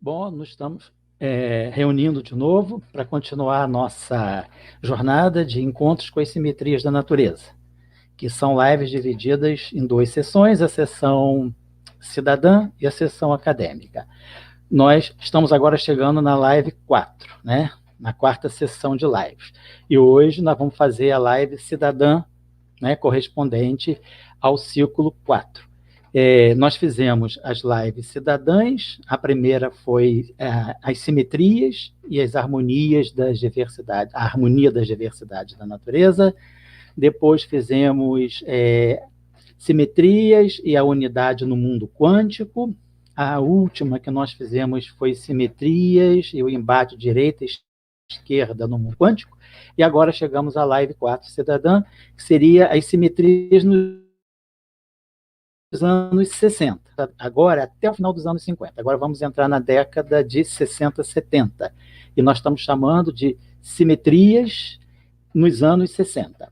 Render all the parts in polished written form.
Bom, nos estamos reunindo de novo para continuar a nossa jornada de encontros com as simetrias da natureza, que são lives divididas em duas sessões, a sessão cidadã e a sessão acadêmica. Nós estamos agora chegando na live 4, né? Na quarta sessão de lives. E hoje nós vamos fazer a live cidadã, né, correspondente ao ciclo 4. Nós fizemos as lives cidadãs, a primeira foi as simetrias e as harmonias das diversidades, a harmonia das diversidades da natureza. Depois fizemos simetrias e a unidade no mundo quântico. A última que nós fizemos foi simetrias e o embate direita e esquerda no mundo quântico. E agora chegamos à live 4 cidadã, que seria as simetrias nos anos 60, agora até o final dos anos 50. Agora vamos entrar na década de 60, 70. E nós estamos chamando de simetrias nos anos 60.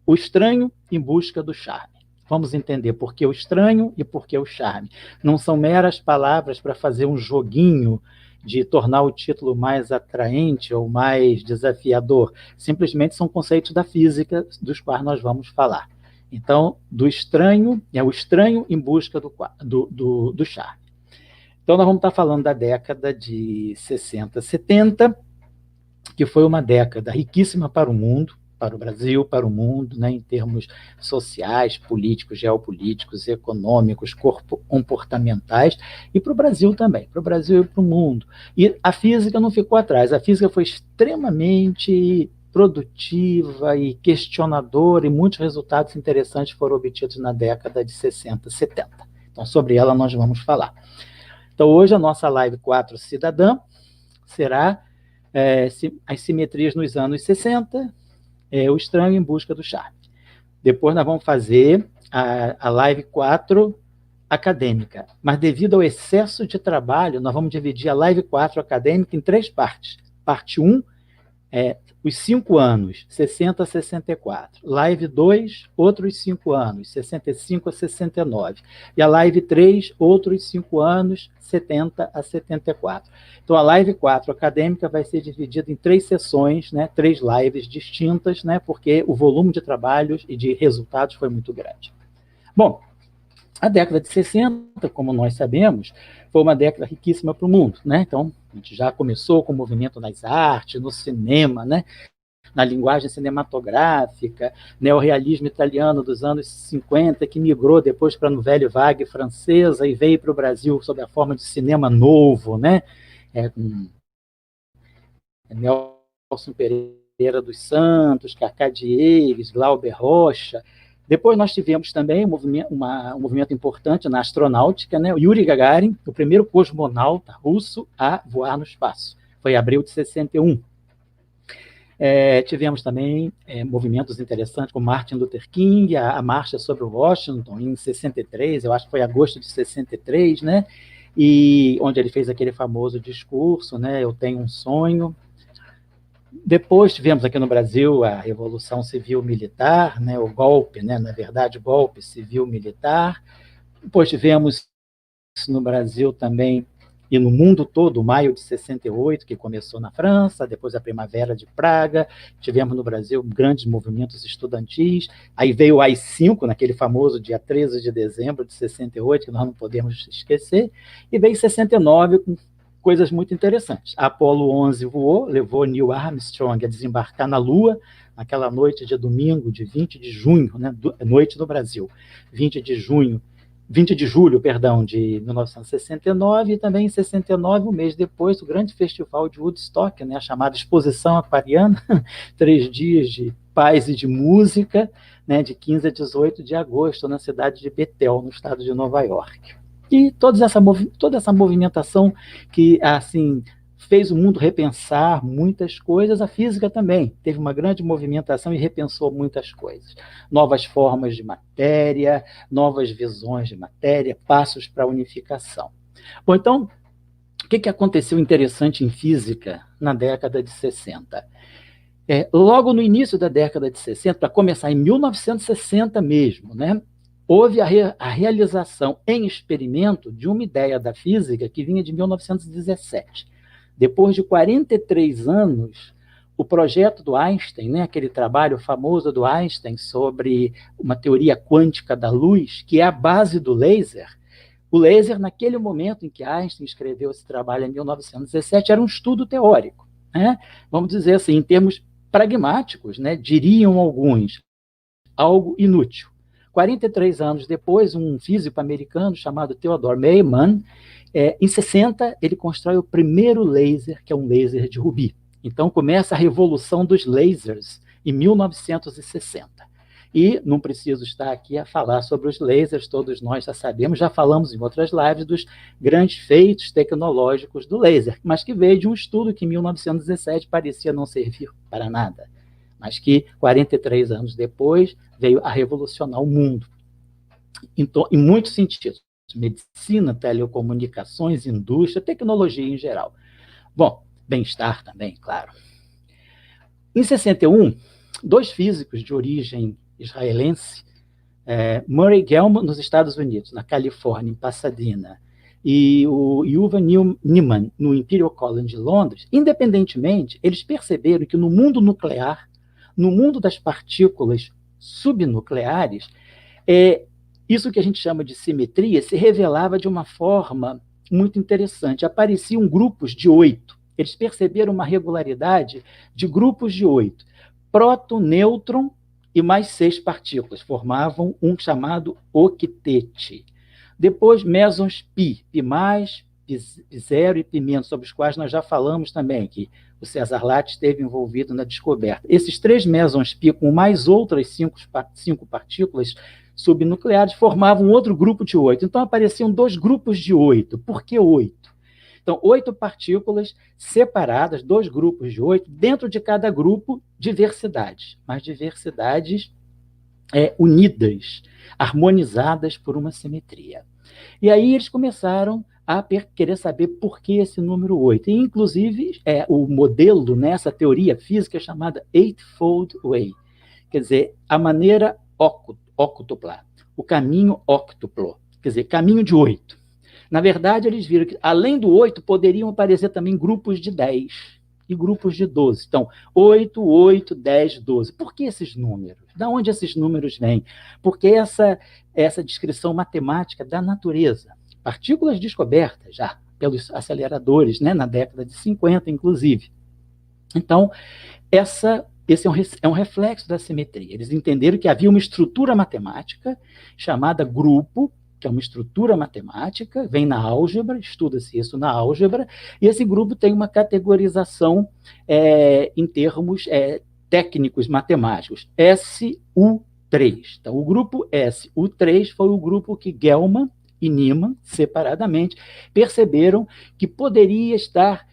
O estranho em busca do charme. Vamos entender por que o estranho e por que o charme. Não são meras palavras para fazer um joguinho de tornar o título mais atraente ou mais desafiador. Simplesmente são conceitos da física dos quais nós vamos falar. Então, do estranho, é o estranho em busca do charme. Então, nós vamos estar falando da década de 60, 70, que foi uma década riquíssima para o mundo, para o Brasil, para o mundo, né, em termos sociais, políticos, geopolíticos, econômicos, comportamentais, e para o Brasil também, para o Brasil e para o mundo. E a física não ficou atrás, a física foi extremamente produtiva e questionadora, e muitos resultados interessantes foram obtidos na década de 60, 70. Então, sobre ela nós vamos falar. Então, hoje a nossa live 4 cidadã será as simetrias nos anos 60, o estranho em busca do charme. Depois nós vamos fazer a live 4 acadêmica, mas devido ao excesso de trabalho, nós vamos dividir a live 4 acadêmica em 3 partes. Parte 1, os 5 anos, 60 a 64. Live 2, outros 5 anos, 65 a 69. E a live 3, outros 5 anos, 70 a 74. Então, a live 4 acadêmica vai ser dividida em 3 sessões, né, 3 lives distintas, né, porque o volume de trabalhos e de resultados foi muito grande. Bom, a década de 60, como nós sabemos, foi uma década riquíssima para o mundo, né? Então, a gente já começou com o movimento nas artes, no cinema, né? Na linguagem cinematográfica, neorrealismo italiano dos anos 50, que migrou depois para a Nouvelle Vague francesa e veio para o Brasil sob a forma de cinema novo, né? Com Nelson Pereira dos Santos, Cacá Diegues, Glauber Rocha. Depois nós tivemos também um movimento importante na astronáutica, né? O Yuri Gagarin, o primeiro cosmonauta russo a voar no espaço. Foi em abril de 61. Tivemos também movimentos interessantes como Martin Luther King, a marcha sobre Washington em 63, eu acho que foi agosto de 63, né? E onde ele fez aquele famoso discurso, né? Eu tenho um sonho. Depois tivemos aqui no Brasil a Revolução Civil-Militar, né, o golpe, né, na verdade, o golpe civil-militar. Depois tivemos no Brasil também, e no mundo todo, o maio de 68, que começou na França, depois a Primavera de Praga, tivemos no Brasil grandes movimentos estudantis, aí veio o AI-5, naquele famoso dia 13 de dezembro de 68, que nós não podemos esquecer, e veio 69 com coisas muito interessantes. A Apollo 11 voou, levou Neil Armstrong a desembarcar na Lua, naquela noite de domingo, de 20 de junho, né, noite do Brasil, 20 de julho, de 1969, e também em 69, um mês depois, o grande festival de Woodstock, né, a chamada Exposição Aquariana, 3 dias de paz e de música, né, de 15 a 18 de agosto, na cidade de Bethel, no estado de Nova York. E toda essa movimentação que, assim, fez o mundo repensar muitas coisas, a física também teve uma grande movimentação e repensou muitas coisas. Novas formas de matéria, novas visões de matéria, passos para a unificação. Bom, então, o que aconteceu interessante em física na década de 60? Logo no início da década de 60, para começar em 1960 mesmo, né? houve a realização em experimento de uma ideia da física que vinha de 1917. Depois de 43 anos, o projeto do Einstein, né, aquele trabalho famoso do Einstein sobre uma teoria quântica da luz, que é a base do laser. O laser, naquele momento em que Einstein escreveu esse trabalho, em 1917, era um estudo teórico, né? Vamos dizer assim, em termos pragmáticos, né, diriam alguns, algo inútil. 43 anos depois, um físico americano chamado Theodore Maiman, em 60, ele constrói o primeiro laser, que é um laser de rubi. Então, começa a revolução dos lasers em 1960. E não preciso estar aqui a falar sobre os lasers, todos nós já sabemos, já falamos em outras lives dos grandes feitos tecnológicos do laser, mas que veio de um estudo que em 1917 parecia não servir para nada, mas que 43 anos depois veio a revolucionar o mundo, em muitos sentidos, medicina, telecomunicações, indústria, tecnologia em geral. Bom, bem-estar também, claro. Em 61, dois físicos de origem israelense, Murray Gell-Mann, nos Estados Unidos, na Califórnia, em Pasadena, e o Yuval Neeman, no Imperial College de Londres, independentemente, eles perceberam que no mundo nuclear, no mundo das partículas subnucleares, isso que a gente chama de simetria se revelava de uma forma muito interessante. Apareciam grupos de 8. Eles perceberam uma regularidade de grupos de 8. Próton, nêutron e mais 6 partículas. Formavam um chamado octete. Depois, mesons π, π+, π0 e π-, sobre os quais nós já falamos também, que o Cesar Lattes esteve envolvido na descoberta. Esses 3 mesons π, com mais outras 5 partículas subnucleares, formavam outro grupo de 8. Então, apareciam 2 grupos de 8. Por que 8? Então, 8 partículas separadas, 2 grupos de 8, dentro de cada grupo, diversidades, mas diversidades unidas, harmonizadas por uma simetria. E aí eles começaram a querer saber por que esse número 8. E, inclusive, o modelo nessa teoria física chamada Eightfold Way, quer dizer, a maneira óctupla, o caminho óctuplo, quer dizer, caminho de 8. Na verdade, eles viram que, além do 8, poderiam aparecer também grupos de 10 e grupos de 12. Então, 8, 8, 10, 12. Por que esses números? De onde esses números vêm? Porque essa descrição matemática da natureza, partículas descobertas já pelos aceleradores, né, na década de 50, inclusive. Então, esse é um reflexo da simetria. Eles entenderam que havia uma estrutura matemática chamada grupo, que é uma estrutura matemática, vem na álgebra, estuda-se isso na álgebra, e esse grupo tem uma categorização em termos técnicos matemáticos, SU3. Então, o grupo SU3 foi o grupo que Gell-Mann e Neeman, separadamente, perceberam que poderia estar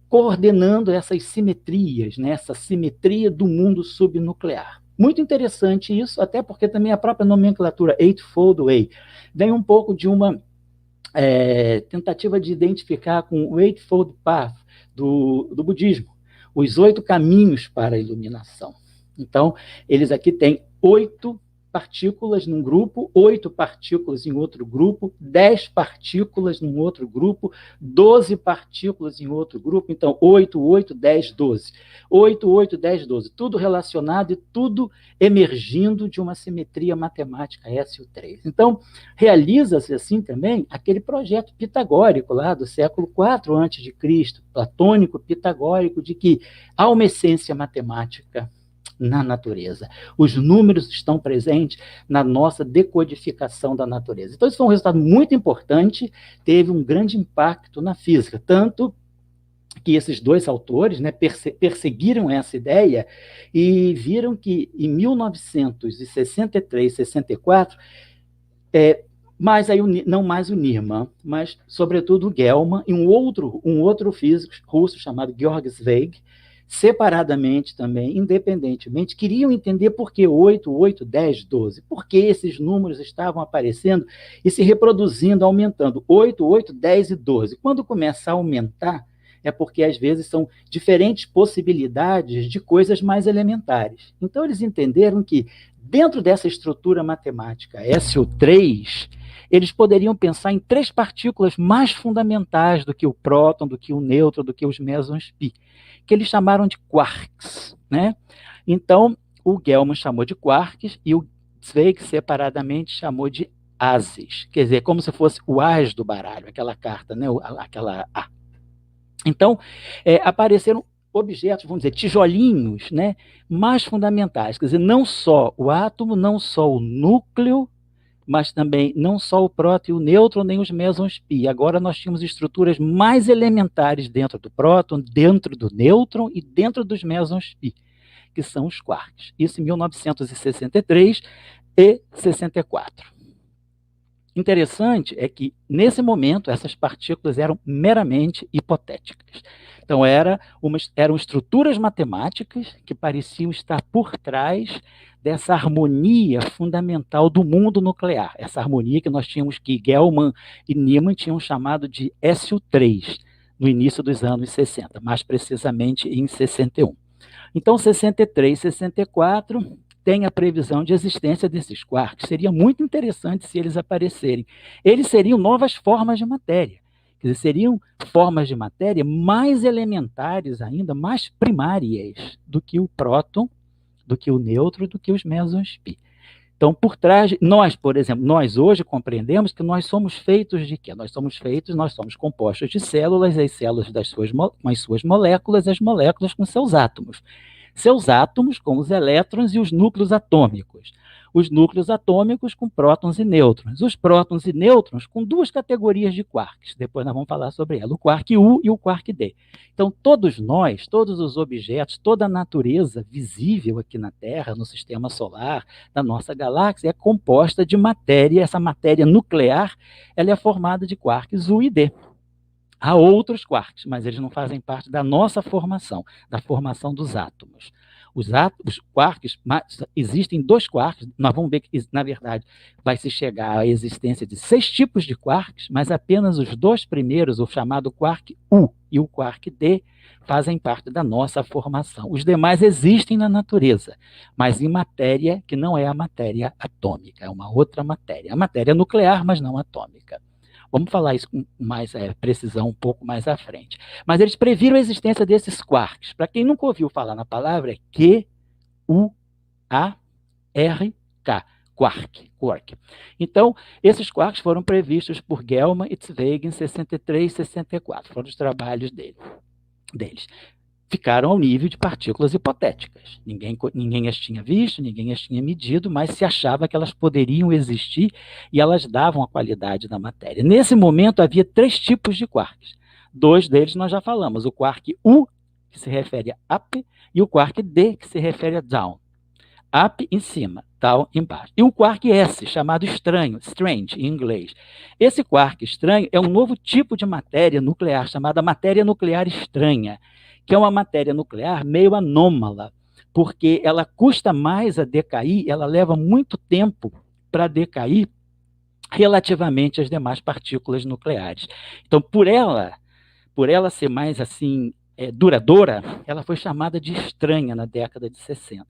coordenando essas simetrias, né, essa simetria do mundo subnuclear. Muito interessante isso, até porque também a própria nomenclatura Eightfold Way vem um pouco de uma tentativa de identificar com o Eightfold Path do budismo, os 8 caminhos para a iluminação. Então, eles aqui têm 8 partículas num grupo, 8 partículas em outro grupo, 10 partículas num outro grupo, 12 partículas em outro grupo. Então, 8, 8, 10, 12. 8, 8, 10, 12. Tudo relacionado e tudo emergindo de uma simetria matemática SU3. Então, realiza-se assim também aquele projeto pitagórico lá do século IV a.C., platônico pitagórico, de que há uma essência matemática na natureza. Os números estão presentes na nossa decodificação da natureza. Então, isso foi um resultado muito importante, teve um grande impacto na física, tanto que esses dois autores, né, perseguiram essa ideia e viram que em 1963, 64, mas aí não mais o Neeman, mas sobretudo o Gell-Mann e um outro físico russo chamado Georg Zweig, separadamente também, independentemente, queriam entender por que 8, 8, 10, 12, por que esses números estavam aparecendo e se reproduzindo, aumentando, 8, 8, 10 e 12. Quando começa a aumentar, é porque às vezes são diferentes possibilidades de coisas mais elementares. Então eles entenderam que Dentro dessa estrutura matemática SO3, eles poderiam pensar em 3 partículas mais fundamentais do que o próton, do que o nêutron, do que os mesons π, que eles chamaram de quarks, né? Então, o Gell-Mann chamou de quarks e o Zweig separadamente chamou de ases, quer dizer, como se fosse o as do baralho, aquela carta, né? Aquela A. Então, apareceram objetos, vamos dizer, tijolinhos, né, mais fundamentais, quer dizer, não só o átomo, não só o núcleo, mas também não só o próton e o nêutron, nem os mesons π. Agora nós tínhamos estruturas mais elementares dentro do próton, dentro do nêutron e dentro dos mesons π, que são os quarks. Isso em 1963 e 64. Interessante é que, nesse momento, essas partículas eram meramente hipotéticas. Então, eram estruturas matemáticas que pareciam estar por trás dessa harmonia fundamental do mundo nuclear. Essa harmonia que nós tínhamos, que Gell-Mann e Niemann tinham chamado de SO3, no início dos anos 60, mais precisamente em 61. Então, 63, 64... tem a previsão de existência desses quarks. Seria muito interessante se eles aparecerem. Eles seriam novas formas de matéria. Quer dizer, seriam formas de matéria mais elementares ainda, mais primárias do que o próton, do que o nêutron, do que os mesons π. Então, por trás, nós, por exemplo, nós hoje compreendemos que nós somos feitos de quê? Nós somos compostos de células, as células com as suas moléculas, as moléculas com seus átomos. Seus átomos com os elétrons e os núcleos atômicos. Os núcleos atômicos com prótons e nêutrons. Os prótons e nêutrons com 2 categorias de quarks. Depois nós vamos falar sobre ela, o quark U e o quark D. Então, todos nós, todos os objetos, toda a natureza visível aqui na Terra, no sistema solar, na nossa galáxia, é composta de matéria. Essa matéria nuclear, ela é formada de quarks U e D. Há outros quarks, mas eles não fazem parte da nossa formação, da formação dos átomos. Os quarks, existem 2 quarks, nós vamos ver que, na verdade, vai se chegar à existência de 6 tipos de quarks, mas apenas os 2 primeiros, o chamado quark U e o quark D, fazem parte da nossa formação. Os demais existem na natureza, mas em matéria que não é a matéria atômica, é uma outra matéria. A matéria nuclear, mas não atômica. Vamos falar isso com mais precisão um pouco mais à frente. Mas eles previram a existência desses quarks. Para quem nunca ouviu falar na palavra, é Q-U-A-R-K, quark. Então, esses quarks foram previstos por Gell-Mann e Zweig em 63 e 64. Foram os trabalhos deles. Ficaram ao nível de partículas hipotéticas. Ninguém as tinha visto, ninguém as tinha medido, mas se achava que elas poderiam existir e elas davam a qualidade da matéria. Nesse momento, havia 3 tipos de quarks. 2 deles nós já falamos, o quark U, que se refere a up, e o quark D, que se refere a down. Up em cima, down embaixo. E o quark S, chamado estranho, strange em inglês. Esse quark estranho é um novo tipo de matéria nuclear, chamada matéria nuclear estranha, que é uma matéria nuclear meio anômala, porque ela custa mais a decair, ela leva muito tempo para decair relativamente às demais partículas nucleares. Então, por ela ser mais assim duradoura, ela foi chamada de estranha na década de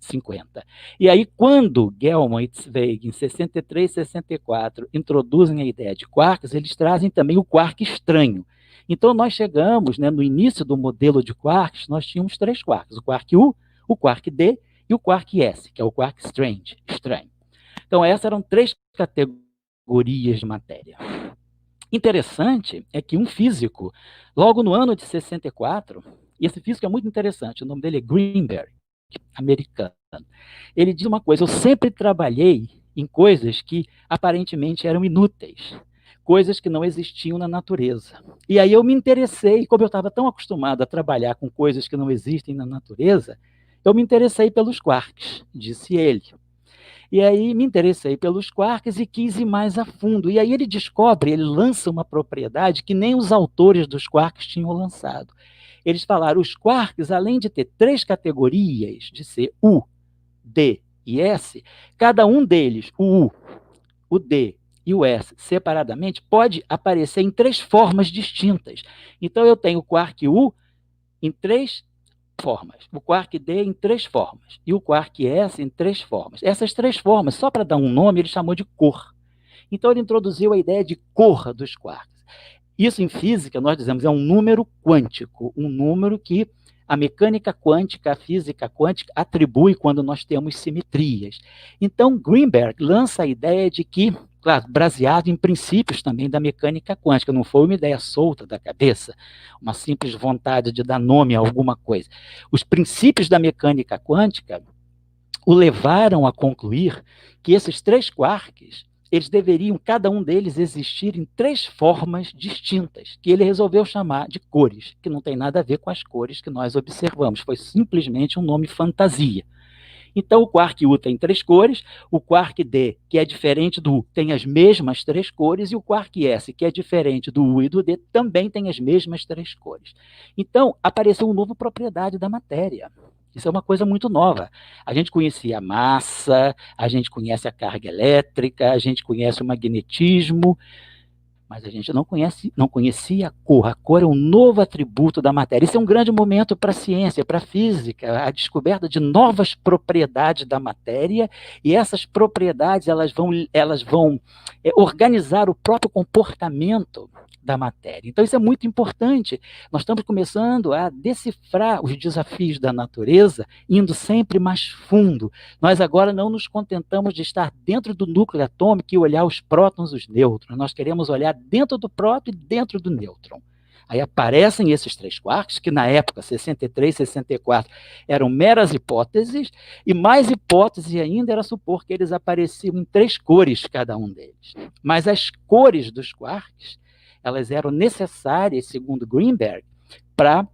50. E aí, quando Gell-Mann e Zweig, em 63 e 64, introduzem a ideia de quarks, eles trazem também o quark estranho. Então, nós chegamos, né, no início do modelo de quarks, nós tínhamos 3 quarks, o quark U, o quark D e o quark S, que é o quark strange, estranho. Então, essas eram 3 categorias de matéria. Interessante é que um físico, logo no ano de 64, e esse físico é muito interessante, o nome dele é Greenberg, americano, ele diz uma coisa: eu sempre trabalhei em coisas que aparentemente eram inúteis, coisas que não existiam na natureza. E aí eu me interessei, como eu estava tão acostumado a trabalhar com coisas que não existem na natureza, eu me interessei pelos quarks, disse ele. E aí me interessei pelos quarks e quis ir mais a fundo. E aí ele lança uma propriedade que nem os autores dos quarks tinham lançado. Eles falaram, os quarks, além de ter 3 categorias, de ser U, D e S, cada um deles, o U, o D e o S separadamente, pode aparecer em 3 formas distintas. Então, eu tenho o quark U em 3 formas. O quark D em 3 formas. E o quark S em 3 formas. Essas 3 formas, só para dar um nome, ele chamou de cor. Então, ele introduziu a ideia de cor dos quarks. Isso, em física, nós dizemos, é um número quântico, um número que a mecânica quântica, a física quântica atribui quando nós temos simetrias. Então, Greenberg lança a ideia de que, claro, baseado em princípios também da mecânica quântica, não foi uma ideia solta da cabeça, uma simples vontade de dar nome a alguma coisa. Os princípios da mecânica quântica o levaram a concluir que esses 3 quarks, eles deveriam, cada um deles, existir em 3 formas distintas, que ele resolveu chamar de cores, que não tem nada a ver com as cores que nós observamos, foi simplesmente um nome fantasia. Então, o quark U tem 3 cores, o quark D, que é diferente do U, tem as mesmas 3 cores, e o quark S, que é diferente do U e do D, também tem as mesmas 3 cores. Então, apareceu uma nova propriedade da matéria. Isso é uma coisa muito nova. A gente conhecia a massa, a gente conhece a carga elétrica, a gente conhece o magnetismo, mas a gente não conhecia a cor. A cor é um novo atributo da matéria. Isso é um grande momento para a ciência, para a física, a descoberta de novas propriedades da matéria, e essas propriedades elas vão organizar o próprio comportamento da matéria. Então, isso é muito importante. Nós estamos começando a decifrar os desafios da natureza, indo sempre mais fundo. Nós agora não nos contentamos de estar dentro do núcleo atômico e olhar os prótons e os nêutrons. Nós queremos olhar dentro do próton e dentro do nêutron. Aí aparecem esses 3 quarks, que na época, 63, 64, eram meras hipóteses, e mais hipótese ainda era supor que eles apareciam em 3 cores, cada um deles. Mas as cores dos quarks, elas eram necessárias, segundo Greenberg, para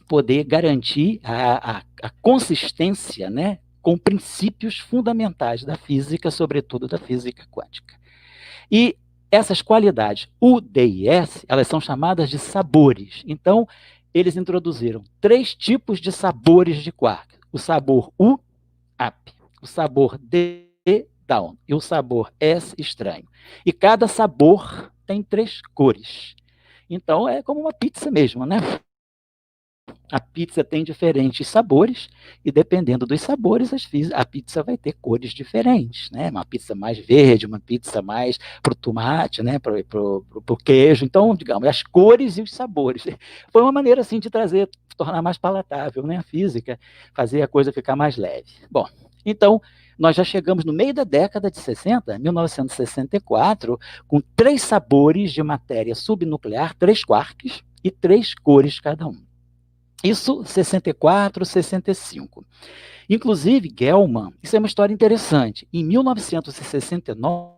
poder garantir a consistência, né, com princípios fundamentais da física, sobretudo da física quântica. E essas qualidades, U, D e S, elas são chamadas de sabores. Então, eles introduziram 3 tipos de sabores de quark. O sabor U, up. O sabor D, down. E o sabor S, estranho. E cada sabor tem 3 cores. Então, é como uma pizza mesmo, né? A pizza tem diferentes sabores, e dependendo dos sabores, a pizza vai ter cores diferentes, né? Uma pizza mais verde, uma pizza mais para o tomate, né? Para o queijo. Então, digamos, as cores e os sabores. Foi uma maneira, assim, de tornar mais palatável, né? A física, fazer a coisa ficar mais leve. Bom, então, nós já chegamos no meio da década de 60, 1964, com 3 sabores de matéria subnuclear, 3 quarks e 3 cores cada um. Isso 64, 65. Inclusive, Gell-Mann, isso é uma história interessante. Em 1969,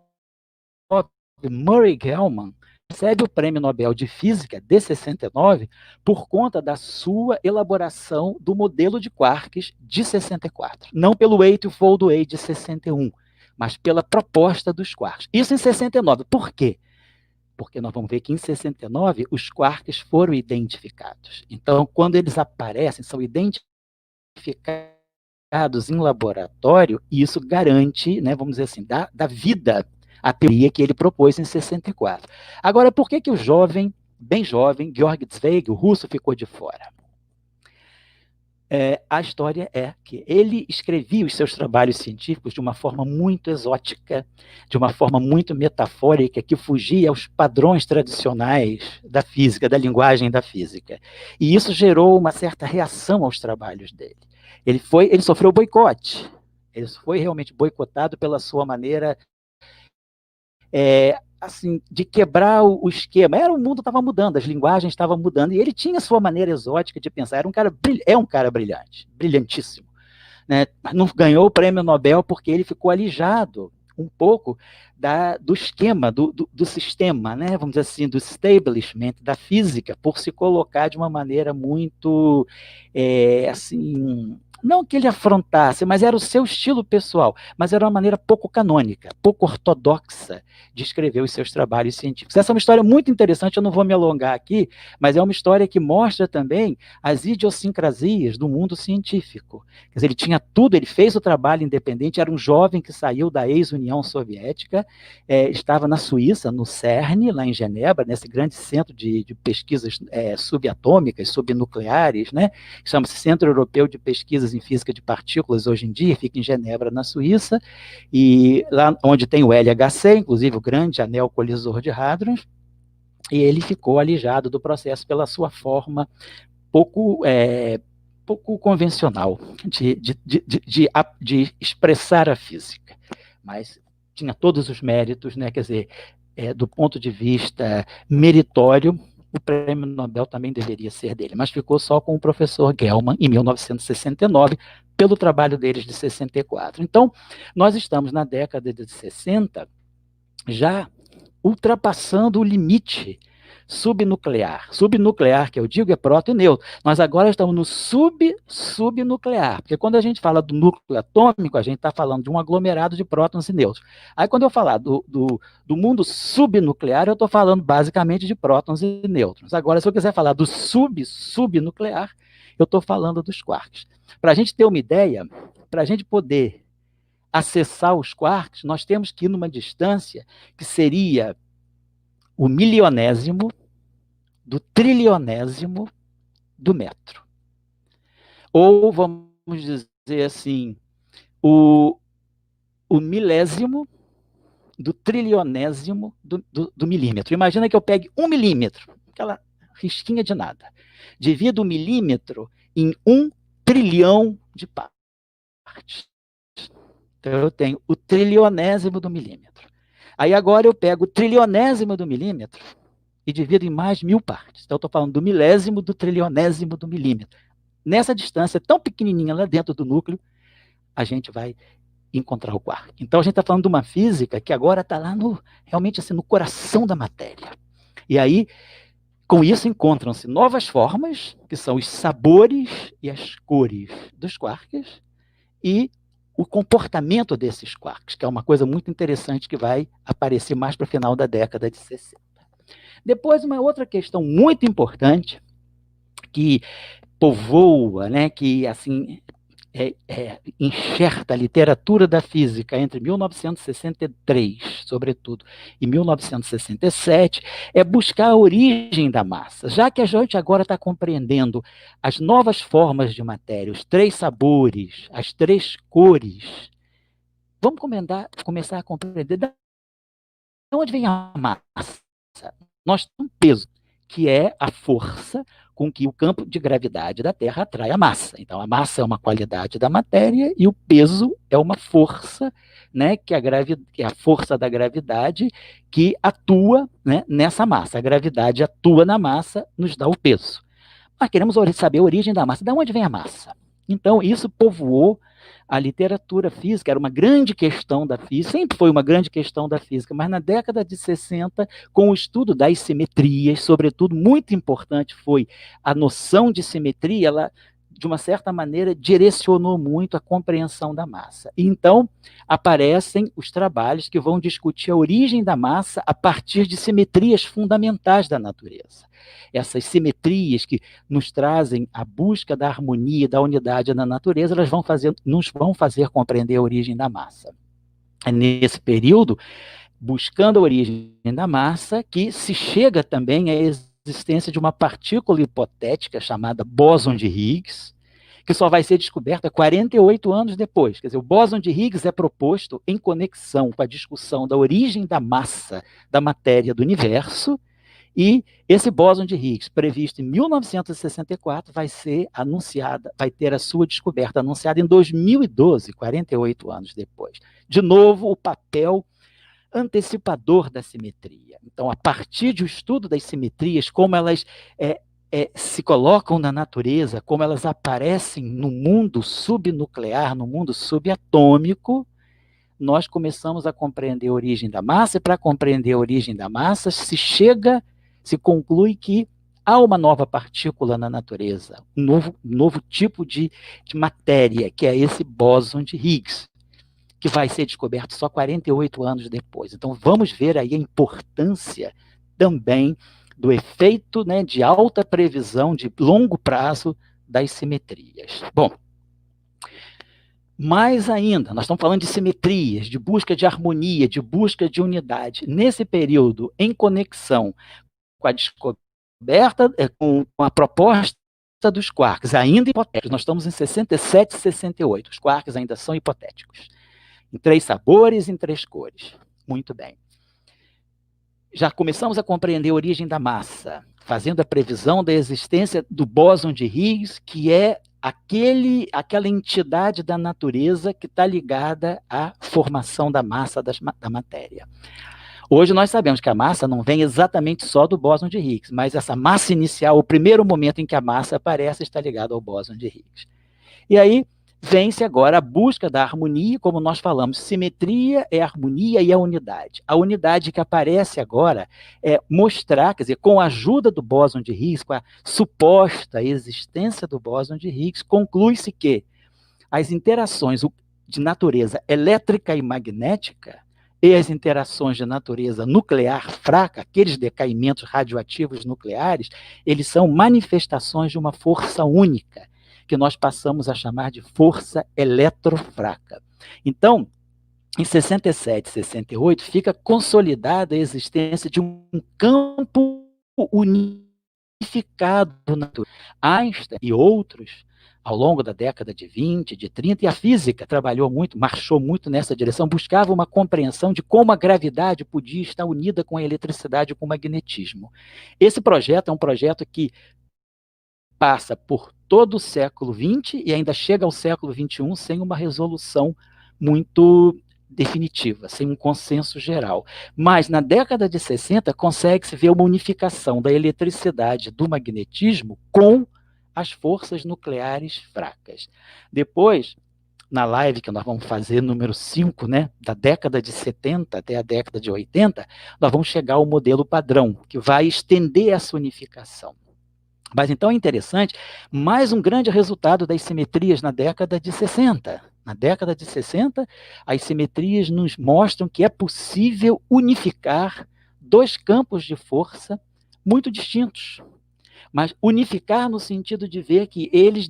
Murray Gell-Mann recebe o Prêmio Nobel de Física de 69 por conta da sua elaboração do modelo de quarks de 64. Não pelo Eightfold Way de 61, mas pela proposta dos quarks. Isso em 69. Por quê? Porque nós vamos ver que em 69 os quarks foram identificados. Então, quando eles aparecem, são identificados em laboratório, e isso garante, né, vamos dizer assim, dá vida à teoria que ele propôs em 64. Agora, por que o jovem, bem jovem, Georg Zweig, o russo, ficou de fora? A história é que ele escrevia os seus trabalhos científicos de uma forma muito exótica, de uma forma muito metafórica, que fugia aos padrões tradicionais da física, da linguagem da física. E isso gerou uma certa reação aos trabalhos dele. Ele sofreu boicote. Ele foi realmente boicotado pela sua maneira assim, de quebrar o esquema. O mundo estava mudando, as linguagens estavam mudando, e ele tinha a sua maneira exótica de pensar. É um cara brilhante, brilhantíssimo. Né? Não ganhou o prêmio Nobel porque ele ficou alijado um pouco do esquema, do sistema, né? Vamos dizer assim, do establishment da física, por se colocar de uma maneira muito, assim, Não que ele afrontasse, mas era o seu estilo pessoal, mas era uma maneira pouco canônica, pouco ortodoxa de escrever os seus trabalhos científicos. Essa é uma história muito interessante, eu não vou me alongar aqui, mas é uma história que mostra também as idiosincrasias do mundo científico. Quer dizer, ele tinha tudo, ele fez o trabalho independente, era um jovem que saiu da ex-União Soviética, estava na Suíça, no CERN, lá em Genebra, nesse grande centro de pesquisas subatômicas, subnucleares, né? Chama-se Centro Europeu de Pesquisas em Física de Partículas, hoje em dia, fica em Genebra, na Suíça, e lá onde tem o LHC, inclusive o grande anel colisor de hadrons, e ele ficou alijado do processo pela sua forma pouco convencional de expressar a física, mas tinha todos os méritos, né? Quer dizer, do ponto de vista meritório, o prêmio Nobel também deveria ser dele, mas ficou só com o professor Gell-Mann, em 1969, pelo trabalho deles de 64. Então, nós estamos na década de 60, já ultrapassando o limite subnuclear. Subnuclear, que eu digo, é próton e nêutron. Nós agora estamos no subnuclear, porque quando a gente fala do núcleo atômico, a gente está falando de um aglomerado de prótons e nêutrons. Aí, quando eu falar do mundo subnuclear, eu estou falando basicamente de prótons e nêutrons. Agora, se eu quiser falar do subnuclear, eu estou falando dos quarks. Para a gente ter uma ideia, para a gente poder acessar os quarks, nós temos que ir numa distância que seria o milionésimo do trilionésimo do metro. Ou, vamos dizer assim, o milésimo do trilionésimo do milímetro. Imagina que eu pegue 1 milímetro, aquela risquinha de nada, divido o milímetro em 1 trilhão de partes. Então, eu tenho o trilionésimo do milímetro. Aí, agora, eu pego o trilionésimo do milímetro e divido em mais 1000 partes. Então, eu estou falando do milésimo do trilionésimo do milímetro. Nessa distância tão pequenininha lá dentro do núcleo, a gente vai encontrar o quark. Então, a gente está falando de uma física que agora está lá realmente assim, no coração da matéria. E aí, com isso, encontram-se novas formas, que são os sabores e as cores dos quarks, e o comportamento desses quarks, que é uma coisa muito interessante que vai aparecer mais para o final da década de 60. Depois, uma outra questão muito importante que povoa, né, que assim enxerta a literatura da física entre 1963, sobretudo, e 1967, é buscar a origem da massa. Já que a gente agora está compreendendo as novas formas de matéria, os 3 sabores, as 3 cores, vamos começar a compreender de onde vem a massa. Nós temos um peso, que é a força com que o campo de gravidade da Terra atrai a massa. Então, a massa é uma qualidade da matéria e o peso é uma força, né, que é a força da gravidade que atua, né, nessa massa. A gravidade atua na massa, nos dá o peso. Mas queremos saber a origem da massa. De onde vem a massa? Então, isso povoou a literatura física, era uma grande questão da física, sempre foi uma grande questão da física, mas na década de 60, com o estudo das simetrias, sobretudo, muito importante foi a noção de simetria, ela, de uma certa maneira, direcionou muito a compreensão da massa. E então, aparecem os trabalhos que vão discutir a origem da massa a partir de simetrias fundamentais da natureza. Essas simetrias que nos trazem a busca da harmonia, da unidade na natureza, elas nos vão fazer compreender a origem da massa. É nesse período, buscando a origem da massa, que se chega também à existência de uma partícula hipotética chamada bóson de Higgs, que só vai ser descoberta 48 anos depois. Quer dizer, o bóson de Higgs é proposto em conexão com a discussão da origem da massa da matéria do universo, e esse bóson de Higgs, previsto em 1964, vai ter a sua descoberta anunciada em 2012, 48 anos depois. De novo, o papel antecipador da simetria. Então, a partir do estudo das simetrias, como elas se colocam na natureza, como elas aparecem no mundo subnuclear, no mundo subatômico, nós começamos a compreender a origem da massa, e para compreender a origem da massa, se conclui que há uma nova partícula na natureza, um novo tipo de matéria, que é esse bóson de Higgs, que vai ser descoberto só 48 anos depois. Então, vamos ver aí a importância também do efeito, né, de alta previsão, de longo prazo, das simetrias. Bom, mais ainda, nós estamos falando de simetrias, de busca de harmonia, de busca de unidade. Nesse período, em conexão com a descoberta, com a proposta dos quarks, ainda hipotéticos, nós estamos em 67 e 68, os quarks ainda são hipotéticos, em 3 sabores, em 3 cores. Muito bem. Já começamos a compreender a origem da massa, fazendo a previsão da existência do bóson de Higgs, que é aquela entidade da natureza que está ligada à formação da massa da matéria. Hoje nós sabemos que a massa não vem exatamente só do bóson de Higgs, mas essa massa inicial, o primeiro momento em que a massa aparece, está ligado ao bóson de Higgs. E aí vem-se agora a busca da harmonia, como nós falamos, simetria é a harmonia e a unidade. A unidade que aparece agora é mostrar, quer dizer, com a ajuda do bóson de Higgs, com a suposta existência do bóson de Higgs, conclui-se que as interações de natureza elétrica e magnética e as interações de natureza nuclear fraca, aqueles decaimentos radioativos nucleares, eles são manifestações de uma força única, que nós passamos a chamar de força eletrofraca. Então, em 67 e 68, fica consolidada a existência de um campo unificado na natureza. Einstein e outros, ao longo da década de 20, de 30, e a física trabalhou muito, marchou muito nessa direção, buscava uma compreensão de como a gravidade podia estar unida com a eletricidade e com o magnetismo. Esse projeto é um projeto que passa por todo o século XX e ainda chega ao século XXI sem uma resolução muito definitiva, sem um consenso geral. Mas na década de 60 consegue-se ver uma unificação da eletricidade, do magnetismo com as forças nucleares fracas. Depois, na live que nós vamos fazer, número 5, né, da década de 70 até a década de 80, nós vamos chegar ao modelo padrão, que vai estender essa unificação. Mas então é interessante, mais um grande resultado das simetrias na década de 60. Na década de 60, as simetrias nos mostram que é possível unificar 2 campos de força muito distintos. Mas unificar no sentido de ver que eles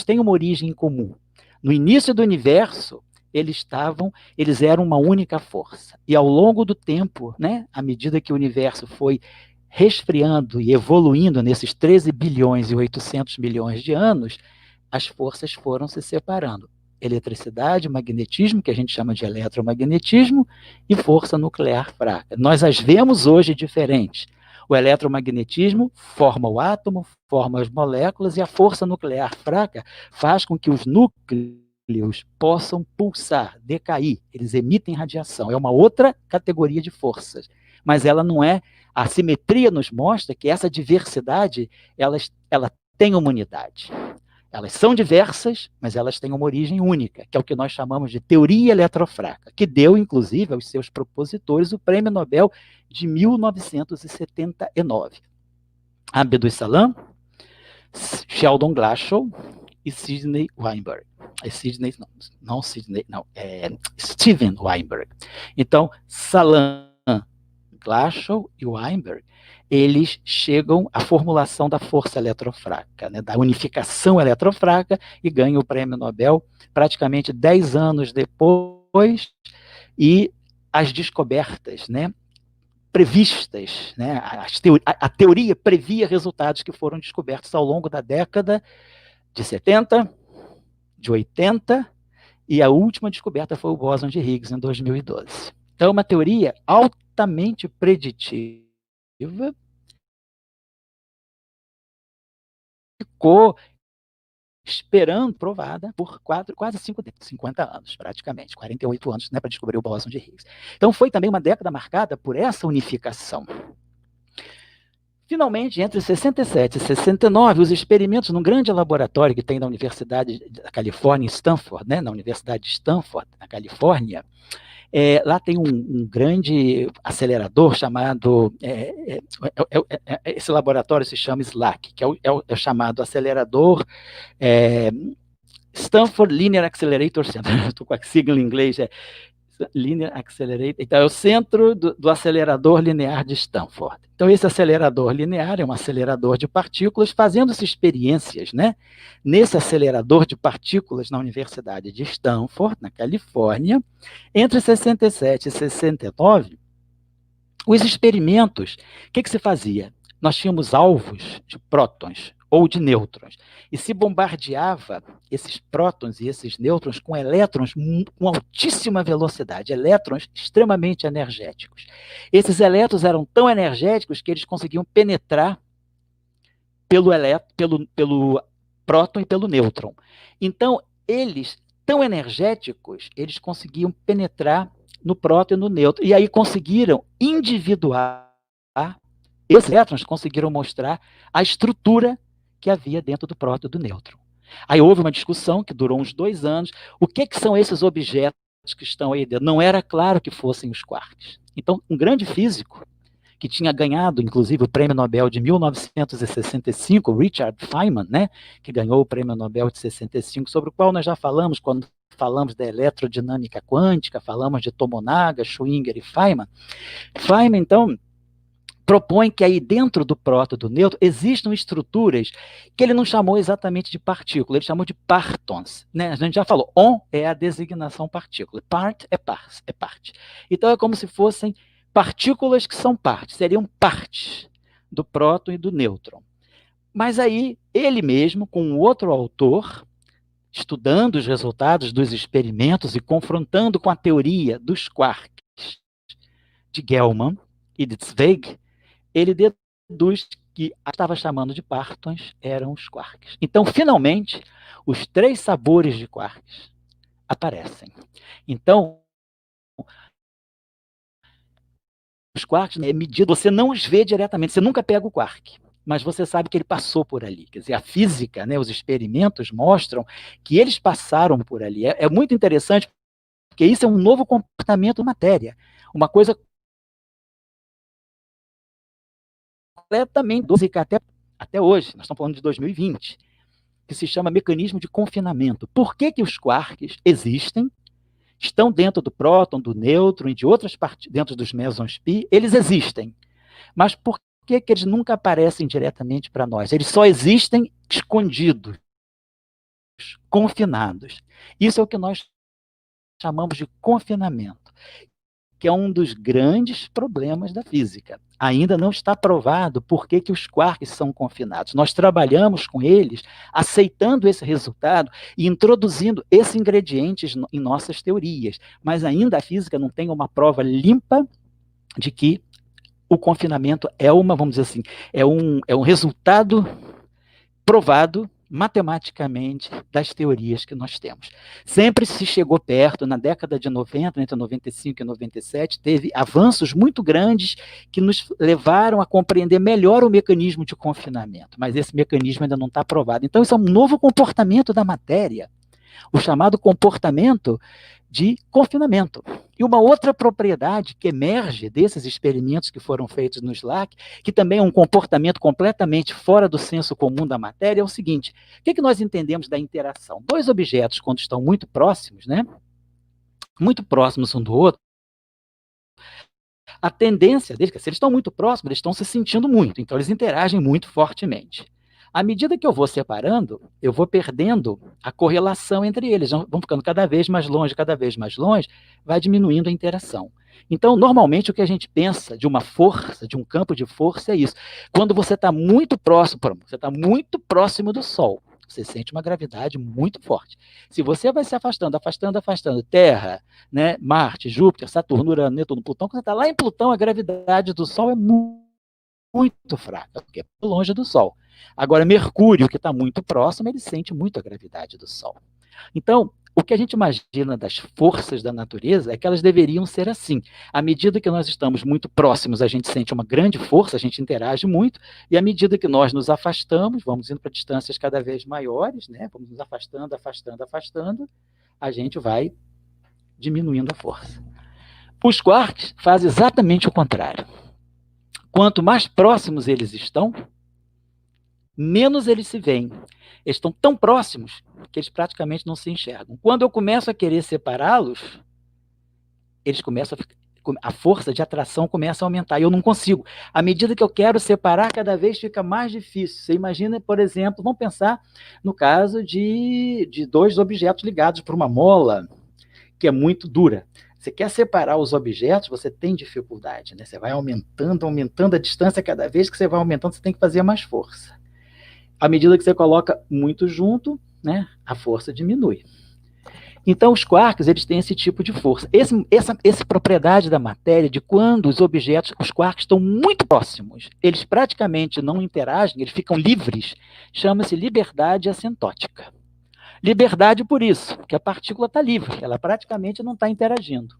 têm uma origem em comum. No início do universo, eles eram uma única força. E ao longo do tempo, né, à medida que o universo foi resfriando e evoluindo nesses 13 bilhões e 800 milhões de anos, as forças foram se separando. Eletricidade, magnetismo, que a gente chama de eletromagnetismo, e força nuclear fraca. Nós as vemos hoje diferentes. O eletromagnetismo forma o átomo, forma as moléculas, e a força nuclear fraca faz com que os núcleos possam pulsar, decair, eles emitem radiação. É uma outra categoria de forças, mas ela não é. A simetria nos mostra que essa diversidade, ela tem uma unidade. Elas são diversas, mas elas têm uma origem única, que é o que nós chamamos de teoria eletrofraca, que deu, inclusive, aos seus propositores o Prêmio Nobel de 1979. Abdus Salam, Sheldon Glashow e Sidney Weinberg. Steven Weinberg. Então, Salam, Glashow e Weinberg, eles chegam à formulação da força eletrofraca, né, da unificação eletrofraca, e ganham o Prêmio Nobel praticamente 10 anos depois, e as descobertas, né, previstas, né, a teoria previa resultados que foram descobertos ao longo da década de 70, de 80, e a última descoberta foi o bóson de Higgs em 2012. Então, é uma teoria altamente preditiva, ficou esperando provada por quase 50 anos, praticamente, 48 anos, né, para descobrir o bóson de Higgs. Então, foi também uma década marcada por essa unificação. Finalmente, entre 67 e 69, os experimentos num grande laboratório que tem na Universidade da Califórnia, em Stanford, né, na Universidade de Stanford, na Califórnia, lá tem um grande acelerador chamado, esse laboratório se chama SLAC, que é o chamado acelerador Stanford Linear Accelerator Center, estou com a sigla em inglês, Linear Accelerator, então é o centro do acelerador linear de Stanford. Então esse acelerador linear é um acelerador de partículas, fazendo-se experiências, né, nesse acelerador de partículas na Universidade de Stanford, na Califórnia, entre 67 e 69, os experimentos, o que se fazia? Nós tínhamos alvos de prótons ou de nêutrons, e se bombardeava esses prótons e esses nêutrons com elétrons com altíssima velocidade, elétrons extremamente energéticos. Esses elétrons eram tão energéticos que eles conseguiam penetrar pelo próton e pelo nêutron. Então, eles, tão energéticos, eles conseguiam penetrar no próton e no nêutron, e aí conseguiram individuar, esses elétrons conseguiram mostrar a estrutura que havia dentro do próton e do nêutron. Aí houve uma discussão que durou uns 2 anos, o que são esses objetos que estão aí dentro? Não era claro que fossem os quarks. Então, um grande físico, que tinha ganhado, inclusive, o Prêmio Nobel de 1965, Richard Feynman, né, que ganhou o Prêmio Nobel de 65, sobre o qual nós já falamos quando falamos da eletrodinâmica quântica, falamos de Tomonaga, Schwinger e Feynman. Feynman, então, propõe que aí dentro do próton e do nêutron existam estruturas que ele não chamou exatamente de partícula, ele chamou de partons, né? A gente já falou, on é a designação partícula, part é parte. Então é como se fossem partículas que são partes, seriam partes do próton e do nêutron. Mas aí ele mesmo, com um outro autor, estudando os resultados dos experimentos e confrontando com a teoria dos quarks de Gell-Mann e de Zweig, ele deduz que estava chamando de partons eram os quarks. Então, finalmente, os 3 sabores de quarks aparecem. Então, os quarks, é medida, você não os vê diretamente, você nunca pega o quark, mas você sabe que ele passou por ali. Quer dizer, a física, né, os experimentos mostram que eles passaram por ali. É muito interessante, porque isso é um novo comportamento da matéria. Uma coisa completamente básica até hoje, nós estamos falando de 2020, que se chama mecanismo de confinamento. Por que os quarks existem, estão dentro do próton, do nêutron e de outras partes, dentro dos mesons pi, eles existem. Mas por que eles nunca aparecem diretamente para nós? Eles só existem escondidos, confinados. Isso é o que nós chamamos de confinamento, que é um dos grandes problemas da física. Ainda não está provado por que os quarks são confinados. Nós trabalhamos com eles, aceitando esse resultado e introduzindo esses ingredientes em nossas teorias, mas ainda a física não tem uma prova limpa de que o confinamento é vamos dizer assim, é um resultado provado matematicamente das teorias que nós temos. Sempre se chegou perto, na década de 90, entre 95 e 97, teve avanços muito grandes que nos levaram a compreender melhor o mecanismo de confinamento, mas esse mecanismo ainda não está provado. Então, isso é um novo comportamento da matéria, o chamado comportamento de confinamento. E uma outra propriedade que emerge desses experimentos que foram feitos no SLAC, que também é um comportamento completamente fora do senso comum da matéria, é o seguinte: o que nós entendemos da interação? 2 objetos, quando estão muito próximos, né, muito próximos um do outro, a tendência deles, se eles estão muito próximos, eles estão se sentindo muito, então eles interagem muito fortemente. À medida que eu vou separando, eu vou perdendo a correlação entre eles, vão ficando cada vez mais longe, vai diminuindo a interação. Então, normalmente, o que a gente pensa de uma força, de um campo de força, é isso. Quando você está muito próximo do Sol, você sente uma gravidade muito forte. Se você vai se afastando, Terra, né, Marte, Júpiter, Saturno, Urano, Netuno, Plutão, quando você está lá em Plutão, a gravidade do Sol é muito fraca, porque é longe do Sol. Agora, Mercúrio, que está muito próximo, ele sente muito a gravidade do Sol. Então, o que a gente imagina das forças da natureza é que elas deveriam ser assim. À medida que nós estamos muito próximos, a gente sente uma grande força, a gente interage muito, e à medida que nós nos afastamos, vamos indo para distâncias cada vez maiores, né? Vamos nos afastando, afastando, afastando, a gente vai diminuindo a força. Os quarks fazem exatamente o contrário. Quanto mais próximos eles estão, menos eles se veem. Eles estão tão próximos que eles praticamente não se enxergam. Quando eu começo a querer separá-los, eles começam a força de atração começa a aumentar, e eu não consigo. À medida que eu quero separar, cada vez fica mais difícil. Você imagina, por exemplo, vamos pensar no caso de dois objetos ligados por uma mola, que é muito dura. Você quer separar os objetos, você tem dificuldade, né? Você vai aumentando, aumentando a distância, cada vez que você vai aumentando, você tem que fazer mais força. À medida que você coloca muito junto, né, a força diminui. Então, os quarks, eles têm esse tipo de força. Essa propriedade da matéria, de quando os objetos, os quarks estão muito próximos, eles praticamente não interagem, eles ficam livres, chama-se liberdade assintótica. Liberdade por isso, que a partícula está livre, ela praticamente não está interagindo.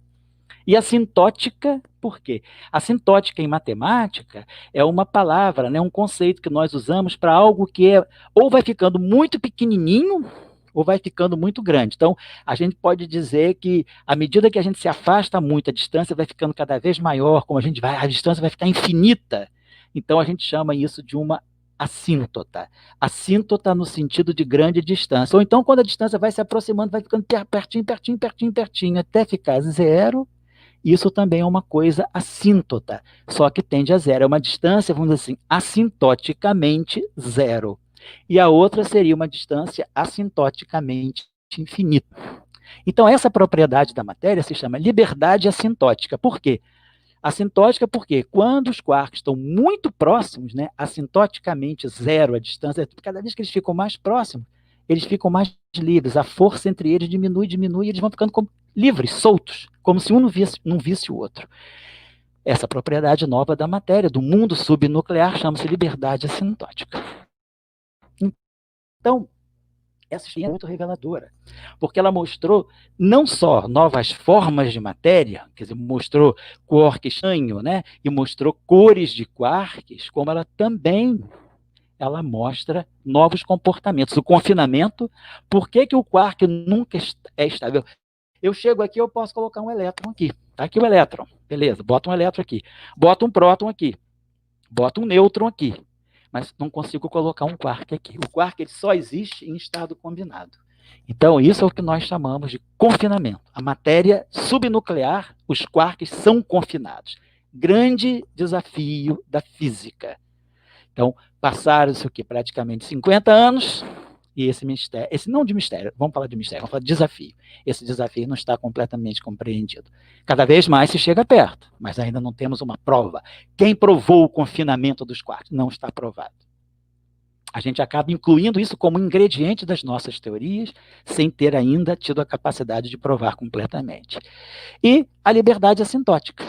E assintótica, por quê? Assintótica em matemática é uma palavra, né, um conceito que nós usamos para algo que ou vai ficando muito pequenininho, ou vai ficando muito grande. Então, a gente pode dizer que, à medida que a gente se afasta muito, a distância vai ficando cada vez maior, como a distância vai ficar infinita. Então, a gente chama isso de uma assíntota. Assíntota no sentido de grande distância. Ou então, quando a distância vai se aproximando, vai ficando pertinho, pertinho, pertinho, pertinho, até ficar zero. Isso também é uma coisa assíntota, só que tende a zero. É uma distância, vamos dizer assim, assintoticamente zero. E a outra seria uma distância assintoticamente infinita. Então, essa propriedade da matéria se chama liberdade assintótica. Por quê? Assintótica porque quando os quarks estão muito próximos, né, assintoticamente zero a distância, cada vez que eles ficam mais próximos, eles ficam mais livres. A força entre eles diminui, diminui, e eles vão ficando livres, soltos, como se um não visse o outro. Essa propriedade nova da matéria, do mundo subnuclear, chama-se liberdade assintótica. Então, essa experiência é muito reveladora, porque ela mostrou não só novas formas de matéria, quer dizer, mostrou quark estranho, né, e mostrou cores de quarks, como ela mostra novos comportamentos. O confinamento, por que o quark nunca é estável? Eu chego aqui, eu posso colocar um elétron aqui. Tá aqui o elétron, beleza, bota um elétron aqui, bota um próton aqui, bota um nêutron aqui, mas não consigo colocar um quark aqui. O quark ele só existe em estado combinado. Então, isso é o que nós chamamos de confinamento. A matéria subnuclear, os quarks são confinados. Grande desafio da física. Então, passaram-se o quê? Praticamente 50 anos, e esse mistério, não de mistério, vamos falar de mistério, vamos falar de desafio. Esse desafio não está completamente compreendido. Cada vez mais se chega perto, mas ainda não temos uma prova. Quem provou o confinamento dos quarks? Não está provado. A gente acaba incluindo isso como ingrediente das nossas teorias, sem ter ainda tido a capacidade de provar completamente. E a liberdade assintótica.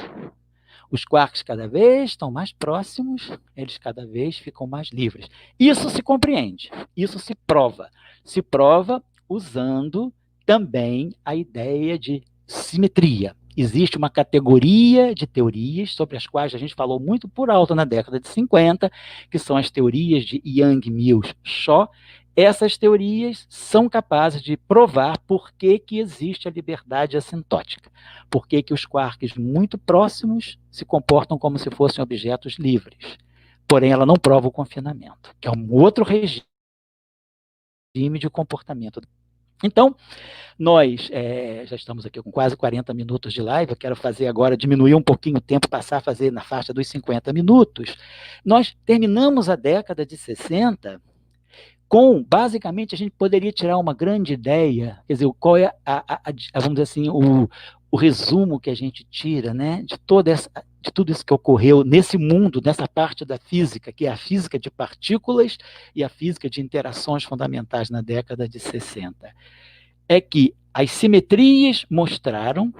Os quarks cada vez estão mais próximos, eles cada vez ficam mais livres. Isso se compreende, isso se prova. Se prova usando também a ideia de simetria. Existe uma categoria de teorias sobre as quais a gente falou muito por alto na década de 50, que são as teorias de Yang, Mills, Shaw. Essas teorias são capazes de provar por que existe a liberdade assintótica. Por que os quarks muito próximos se comportam como se fossem objetos livres. Porém, ela não prova o confinamento, que é um outro regime de comportamento. Então, nós já estamos aqui com quase 40 minutos de live, eu quero fazer agora, diminuir um pouquinho o tempo, passar a fazer na faixa dos 50 minutos. Nós terminamos a década de 60 basicamente, a gente poderia tirar uma grande ideia, quer dizer, qual é vamos dizer assim, o resumo que a gente tira, né, de tudo isso que ocorreu nesse mundo, nessa parte da física, que é a física de partículas e a física de interações fundamentais na década de 60. É que as simetrias mostraram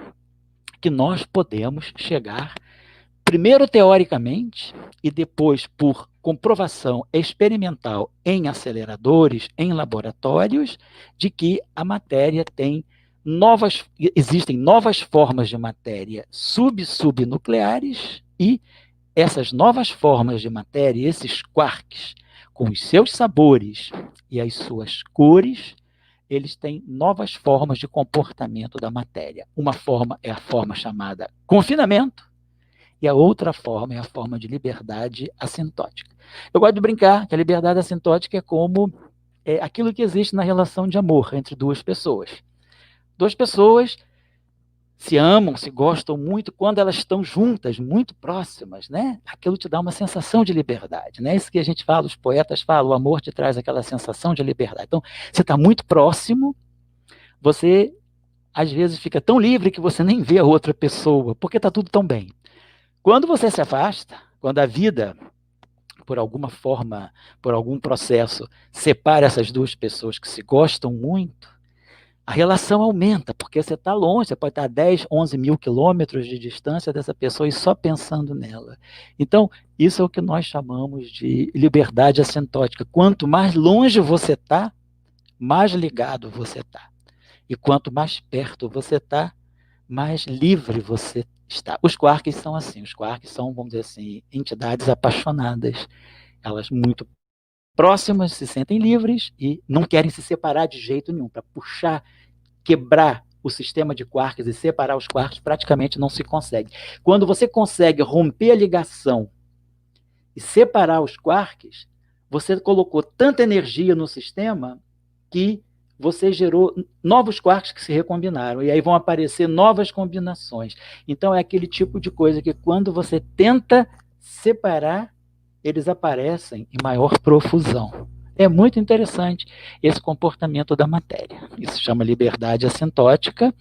que nós podemos chegar, primeiro teoricamente, e depois por comprovação experimental em aceleradores, em laboratórios, de que a matéria tem existem novas formas de matéria subnucleares e essas novas formas de matéria, esses quarks, com os seus sabores e as suas cores, eles têm novas formas de comportamento da matéria. Uma forma é a forma chamada confinamento, e a outra forma é a forma de liberdade assintótica. Eu gosto de brincar que a liberdade assintótica é como aquilo que existe na relação de amor entre duas pessoas. Duas pessoas se amam, se gostam muito, quando elas estão juntas, muito próximas, né? Aquilo te dá uma sensação de liberdade, né? Isso que a gente fala, os poetas falam, o amor te traz aquela sensação de liberdade. Então, você está muito próximo, você às vezes fica tão livre que você nem vê a outra pessoa, porque está tudo tão bem. Quando você se afasta, quando a vida, por alguma forma, por algum processo, separa essas duas pessoas que se gostam muito, a relação aumenta, porque você está longe, você pode estar a 10, 11 mil quilômetros de distância dessa pessoa e só pensando nela. Então, isso é o que nós chamamos de liberdade assintótica. Quanto mais longe você está, mais ligado você está. E quanto mais perto você está, mais livre você está. Os quarks são assim, os quarks são, vamos dizer assim, entidades apaixonadas. Elas muito próximas, se sentem livres e não querem se separar de jeito nenhum. Para puxar, quebrar o sistema de quarks e separar os quarks, praticamente não se consegue. Quando você consegue romper a ligação e separar os quarks, você colocou tanta energia no sistema que você gerou novos quarks que se recombinaram, e aí vão aparecer novas combinações. Então, é aquele tipo de coisa que, quando você tenta separar, eles aparecem em maior profusão. É muito interessante esse comportamento da matéria. Isso chama liberdade assintótica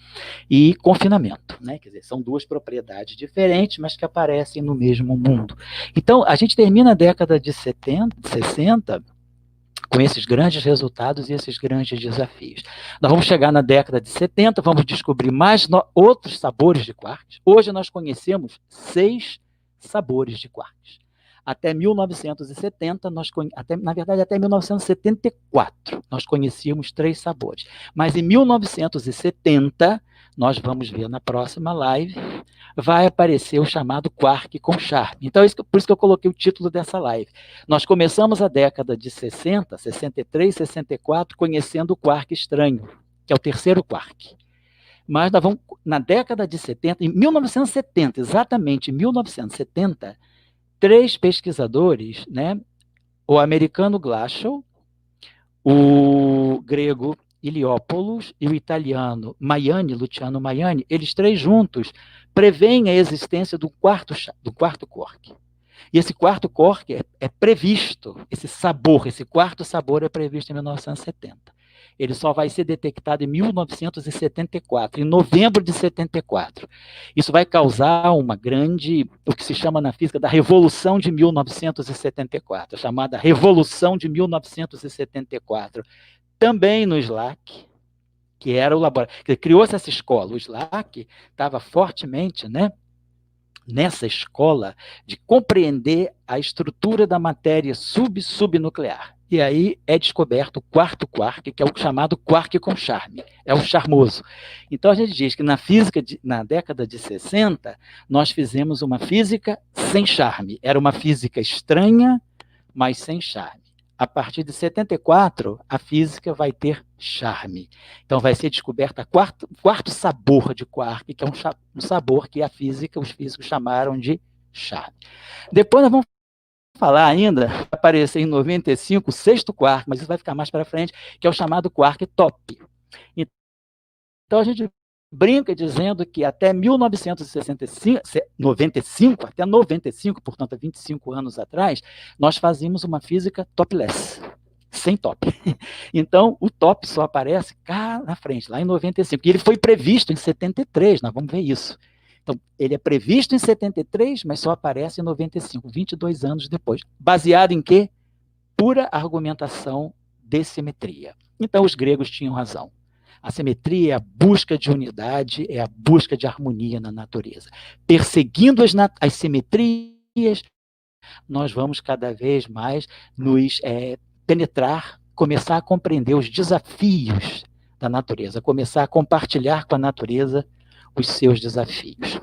e confinamento, né? Quer dizer, são duas propriedades diferentes, mas que aparecem no mesmo mundo. Então, a gente termina a década de 70, 60, com esses grandes resultados e esses grandes desafios. Nós vamos chegar na década de 70, vamos descobrir mais outros sabores de quarks. Hoje nós conhecemos 6 sabores de quarks. Até 1970, na verdade, até 1974, nós conhecíamos 3 sabores. Mas em 1970, nós vamos ver na próxima live, vai aparecer o chamado quark com charme. Então, por isso que eu coloquei o título dessa live. Nós começamos a década de 60, 63, 64, conhecendo o quark estranho, que é o terceiro quark. Mas nós vamos, na década de 70, em 1970, exatamente em 1970, 3 pesquisadores, né, o americano Glashow, o grego Iliopoulos e o italiano Luciano Maiani, eles 3 juntos preveem a existência do quarto quark. E esse quarto quark é previsto, esse quarto sabor é previsto em 1970. Ele só vai ser detectado em 1974, em novembro de 74. Isso vai causar o que se chama na física da Revolução de 1974, chamada Revolução de 1974. Também no SLAC, que era o laboratório, criou-se essa escola. O SLAC estava fortemente, né, nessa escola de compreender a estrutura da matéria subnuclear. E aí é descoberto o quarto quark, que é o chamado quark com charme, é o charmoso. Então a gente diz que na física, na década de 60, nós fizemos uma física sem charme. Era uma física estranha, mas sem charme. A partir de 74, a física vai ter charme. Então vai ser descoberta o quarto sabor de quark, que é um sabor que os físicos chamaram de charme. Depois nós vamos falar ainda, vai aparecer em 95 o sexto quark, mas isso vai ficar mais para frente, que é o chamado quark top. Então a gente brinca dizendo que até 1995, portanto, há 25 anos atrás, nós fazíamos uma física topless, sem top. Então, o top só aparece cá na frente, lá em 95. E ele foi previsto em 73, nós vamos ver isso. Então, ele é previsto em 73, mas só aparece em 95, 22 anos depois. Baseado em quê? Pura argumentação de simetria. Então, os gregos tinham razão. A simetria é a busca de unidade, é a busca de harmonia na natureza. Perseguindo as simetrias, nós vamos cada vez mais nos penetrar, começar a compreender os desafios da natureza, começar a compartilhar com a natureza os seus desafios.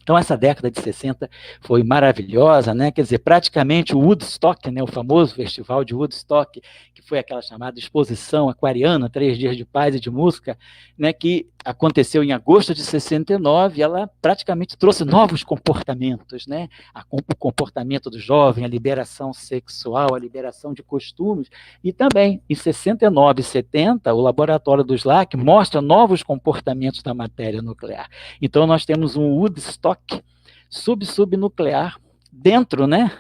Então, essa década de 60 foi maravilhosa, né? Quer dizer, praticamente o Woodstock, né? O famoso festival de Woodstock, que foi aquela chamada exposição aquariana, 3 dias de paz e de música, né? Que aconteceu em agosto de 69, ela praticamente trouxe novos comportamentos, né? O comportamento do jovem, a liberação sexual, a liberação de costumes, e também, em 69 e 70, o laboratório do SLAC mostra novos comportamentos da matéria nuclear. Então, nós temos um Woodstock subnuclear dentro, né,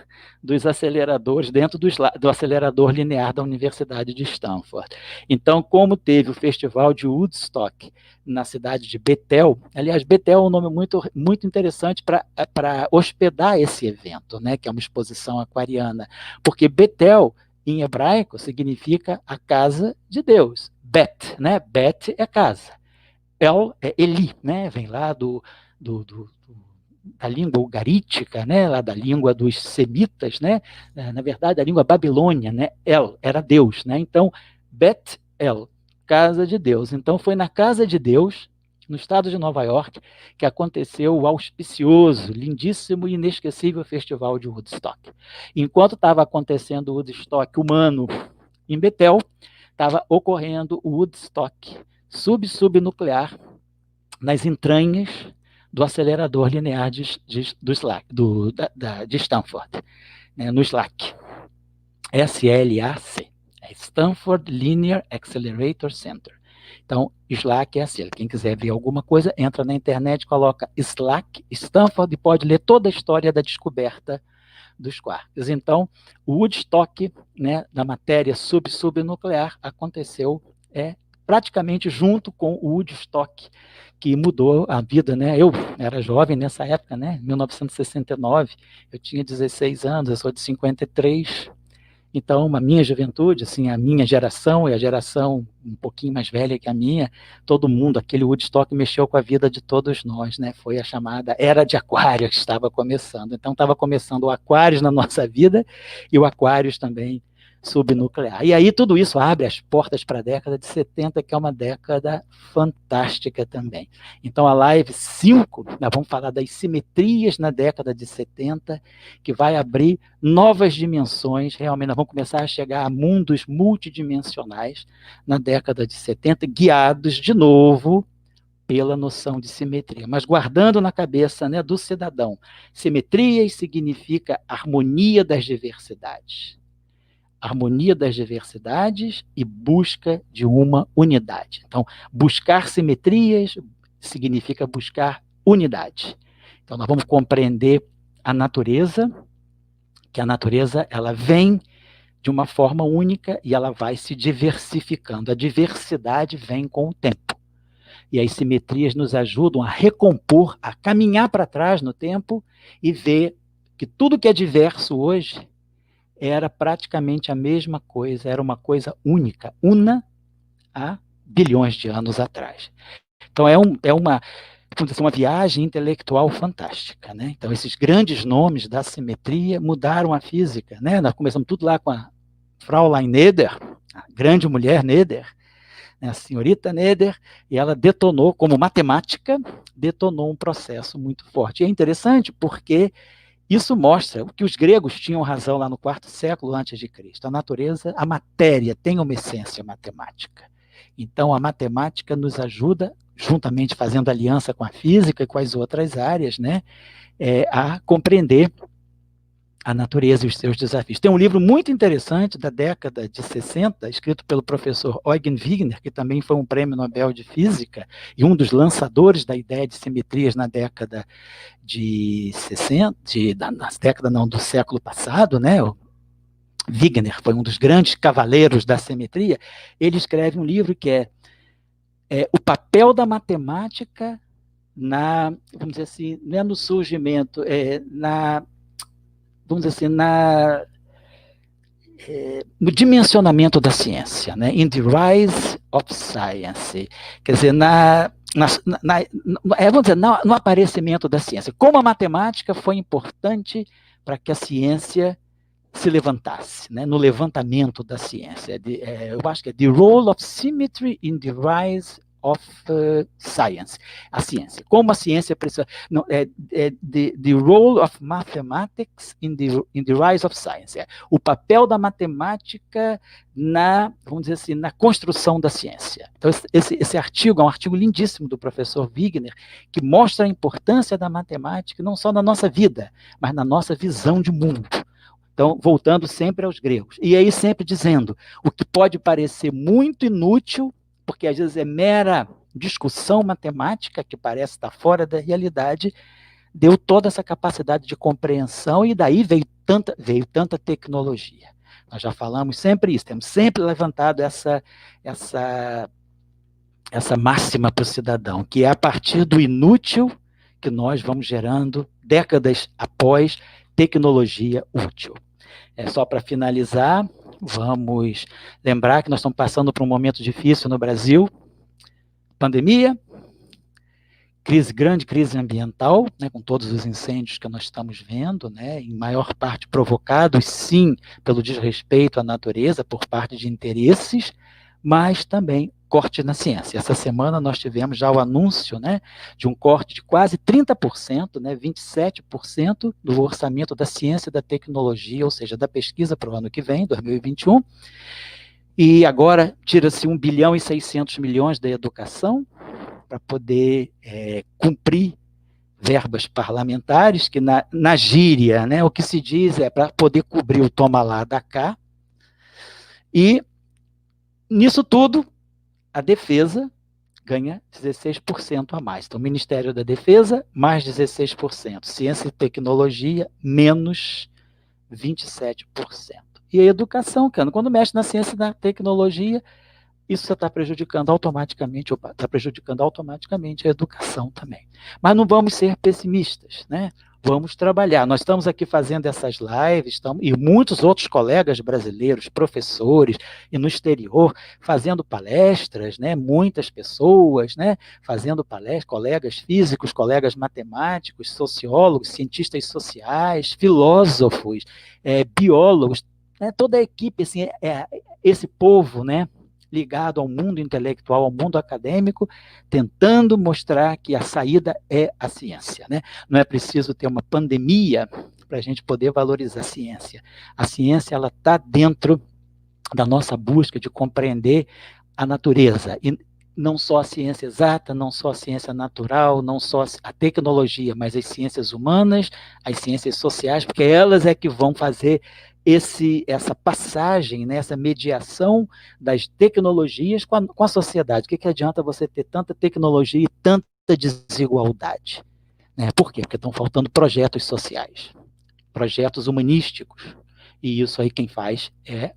dos aceleradores, dentro do acelerador linear da Universidade de Stanford. Então, como teve o festival de Woodstock na cidade de Bethel, aliás, Bethel é um nome muito interessante para hospedar esse evento, né, que é uma exposição aquariana, porque Bethel, em hebraico, significa a casa de Deus. Bet, né? Bet é casa. El é Eli, né? Vem lá da língua ugarítica, né? Lá da língua dos semitas, né? Na verdade, a língua babilônia, né? El era Deus, né? Então, Bet-El, casa de Deus. Então, foi na casa de Deus, no estado de Nova York, que aconteceu o auspicioso, lindíssimo e inesquecível festival de Woodstock. Enquanto estava acontecendo o Woodstock humano em Bethel, estava ocorrendo o Woodstock subnuclear nas entranhas do acelerador linear de Stanford, né, no SLAC. SLAC, é Stanford Linear Accelerator Center. Então, SLAC é assim, quem quiser ver alguma coisa, entra na internet, coloca SLAC, Stanford, e pode ler toda a história da descoberta dos quarks. Então, o Woodstock, né, da matéria subnuclear aconteceu praticamente junto com o Woodstock, que mudou a vida, né? Eu era jovem nessa época, né? 1969, eu tinha 16 anos, eu sou de 53, então, a minha juventude, assim, a minha geração e a geração um pouquinho mais velha que a minha, todo mundo, aquele Woodstock mexeu com a vida de todos nós, né? Foi a chamada Era de Aquários que estava começando. Então, estava começando o Aquários na nossa vida e o Aquários também subnuclear. E aí tudo isso abre as portas para a década de 70, que é uma década fantástica também. Então, a live 5, nós vamos falar das simetrias na década de 70, que vai abrir novas dimensões, realmente nós vamos começar a chegar a mundos multidimensionais na década de 70, guiados de novo pela noção de simetria, mas guardando na cabeça, né, do cidadão. Simetrias significa harmonia das diversidades. Harmonia das diversidades e busca de uma unidade. Então, buscar simetrias significa buscar unidade. Então, nós vamos compreender a natureza, que a natureza ela vem de uma forma única e ela vai se diversificando. A diversidade vem com o tempo. E as simetrias nos ajudam a recompor, a caminhar para trás no tempo e ver que tudo que é diverso hoje era praticamente a mesma coisa, era uma coisa única, una há bilhões de anos atrás. Então, uma viagem intelectual fantástica, né? Então, esses grandes nomes da simetria mudaram a física, né? Nós começamos tudo lá com a Fraulein Noether, a grande mulher Noether, né? A senhorita Noether, e ela detonou, como matemática, detonou um processo muito forte. E é interessante porque isso mostra que os gregos tinham razão lá no 4º século antes de Cristo. A natureza, a matéria tem uma essência matemática. Então, a matemática nos ajuda, juntamente fazendo aliança com a física e com as outras áreas, né, a compreender a natureza e os seus desafios. Tem um livro muito interessante da década de 60, escrito pelo professor Eugen Wigner, que também foi um prêmio Nobel de Física, e um dos lançadores da ideia de simetrias na década de 60, do século passado, né? O Wigner foi um dos grandes cavaleiros da simetria. Ele escreve um livro que é o papel da matemática vamos dizer assim, não é no surgimento, vamos dizer assim, no dimensionamento da ciência, né? In the rise of science. Quer dizer, vamos dizer, no aparecimento da ciência. Como a matemática foi importante para que a ciência se levantasse, né, no levantamento da ciência. Eu acho que é The Role of Symmetry in the Rise of Science, a ciência. Como a ciência precisa... Não, the Role of Mathematics in the Rise of Science. O papel da matemática vamos dizer assim, na construção da ciência. Então, esse artigo é um artigo lindíssimo do professor Wigner, que mostra a importância da matemática, não só na nossa vida, mas na nossa visão de mundo. Então, voltando sempre aos gregos. E aí sempre dizendo, o que pode parecer muito inútil, porque às vezes é mera discussão matemática, que parece estar fora da realidade, deu toda essa capacidade de compreensão e daí veio tanta tecnologia. Nós já falamos sempre isso, temos sempre levantado essa máxima para o cidadão, que é a partir do inútil que nós vamos gerando, décadas após, tecnologia útil. Só para finalizar, vamos lembrar que nós estamos passando por um momento difícil no Brasil, pandemia, grande crise ambiental, né, com todos os incêndios que nós estamos vendo, né, em maior parte provocados, sim, pelo desrespeito à natureza, por parte de interesses, mas também corte na ciência. Essa semana nós tivemos já o anúncio, né, de um corte de quase 30%, né, 27% do orçamento da ciência e da tecnologia, ou seja, da pesquisa para o ano que vem, 2021, e agora tira-se 1 bilhão e 600 milhões da educação para poder cumprir verbas parlamentares, que na gíria, né, o que se diz é para poder cobrir o toma lá da cá, e nisso tudo, a defesa ganha 16% a mais. Então, o Ministério da Defesa, mais 16%. Ciência e tecnologia, menos 27%. E a educação, quando mexe na ciência e na tecnologia, isso está prejudicando automaticamente a educação também. Mas não vamos ser pessimistas, né? Vamos trabalhar. Nós estamos aqui fazendo essas lives, e muitos outros colegas brasileiros, professores, e no exterior, fazendo palestras, né? Muitas pessoas, né? Fazendo palestras, colegas físicos, colegas matemáticos, sociólogos, cientistas sociais, filósofos, biólogos, né? Toda a equipe, assim, esse povo, né? Ligado ao mundo intelectual, ao mundo acadêmico, tentando mostrar que a saída é a ciência, né? Não é preciso ter uma pandemia para a gente poder valorizar a ciência. A ciência, ela está dentro da nossa busca de compreender a natureza, e não só a ciência exata, não só a ciência natural, não só a tecnologia, mas as ciências humanas, as ciências sociais, porque elas é que vão fazer essa passagem, né, essa mediação das tecnologias com a sociedade. O que adianta você ter tanta tecnologia e tanta desigualdade? Né? Por quê? Porque estão faltando projetos sociais, projetos humanísticos, e isso aí quem faz é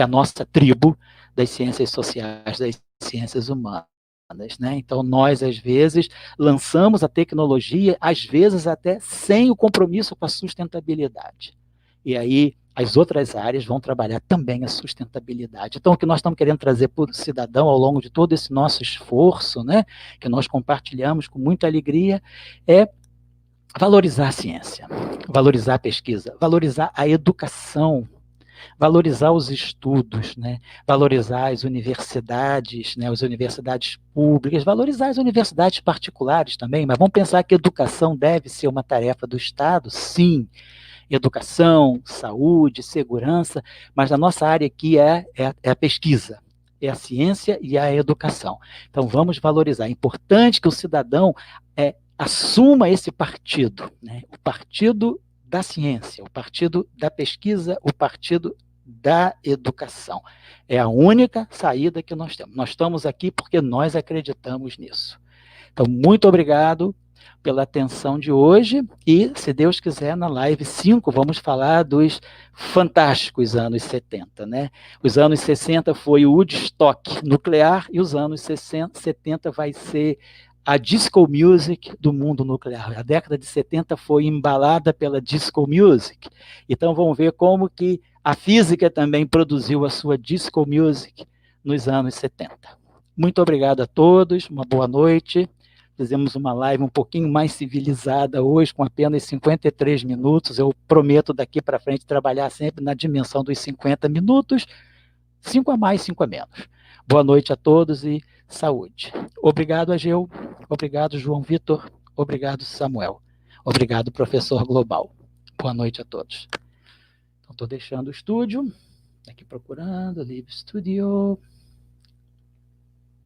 a nossa tribo das ciências sociais, das ciências humanas. Né? Então, nós, às vezes, lançamos a tecnologia, às vezes até sem o compromisso com a sustentabilidade. E aí, as outras áreas vão trabalhar também a sustentabilidade. Então, o que nós estamos querendo trazer para o cidadão ao longo de todo esse nosso esforço, né, que nós compartilhamos com muita alegria, é valorizar a ciência, valorizar a pesquisa, valorizar a educação, valorizar os estudos, né, valorizar as universidades, né, as universidades públicas, valorizar as universidades particulares também, mas vamos pensar que educação deve ser uma tarefa do Estado, sim, educação, saúde, segurança, mas a nossa área aqui é a pesquisa, é a ciência e a educação. Então, vamos valorizar. É importante que o cidadão assuma esse partido, né? O partido da ciência, o partido da pesquisa, o partido da educação. É a única saída que nós temos. Nós estamos aqui porque nós acreditamos nisso. Então, muito obrigado pela atenção de hoje, e, se Deus quiser, na live 5, vamos falar dos fantásticos anos 70, né? Os anos 60 foi o Woodstock nuclear, e os anos 70 vai ser a disco music do mundo nuclear. A década de 70 foi embalada pela disco music. Então, vamos ver como que a física também produziu a sua disco music nos anos 70. Muito obrigado a todos, uma boa noite. fizemos uma live um pouquinho mais civilizada hoje, com apenas 53 minutos. Eu prometo daqui para frente trabalhar sempre na dimensão dos 50 minutos, 5 a mais, 5 a menos. Boa noite a todos e saúde. Obrigado, Ageu. Obrigado, João Vitor. Obrigado, Samuel. Obrigado, professor Global. Boa noite a todos. Então, estou deixando o estúdio, aqui procurando, Live Studio.